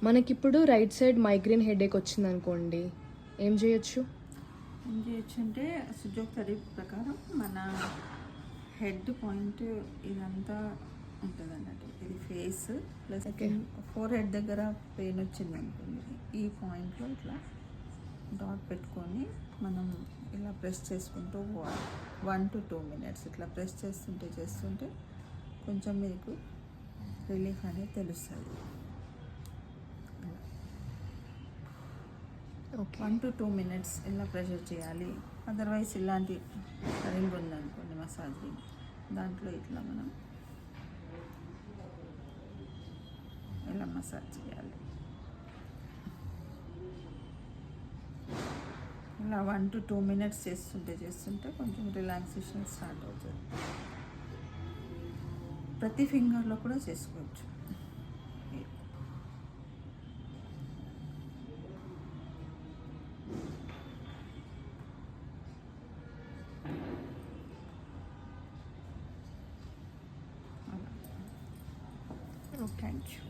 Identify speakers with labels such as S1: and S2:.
S1: మనకిప్పుడు right side migraine headache వచ్చిందనుకోండి, ఏం చేయొచ్చు?
S2: అంటే సుజోక్ స్టడీ ప్రకారం మన హెడ్ పాయింట్ ఇదంతా ఉంటుంది అన్నట్టు. ఇది ఫేస్ ప్లస్ ఫోర్ హెడ్ దగ్గర పెయిన్ వచ్చింది అనుకోండి, ఈ పాయింట్లో ఇట్లా డాట్ పెట్టుకొని మనం ఇలా ప్రెస్ చేసుకుంటూ పోవాలి. 1 to 2 minutes ఇట్లా ప్రెస్ చేస్తుంటే కొంచెం మీకు రిలీఫ్ అనేది తెలుస్తుంది. 1 to 2 minutes ఇలా ప్రెషర్ చేయాలి. అదర్వైజ్ ఇలాంటి రింగ్ ఉందనుకోండి, మసాజ్ రింగ్, దాంట్లో ఇట్లా మనం ఇలా మసాజ్ చేయాలి. ఇలా 1 to 2 minutes చేస్తుంటే కొంచెం రిలాక్సేషన్ స్టార్ట్ అవుతుంది. ప్రతి ఫింగర్లో కూడా చేసుకోవచ్చు. Thank you.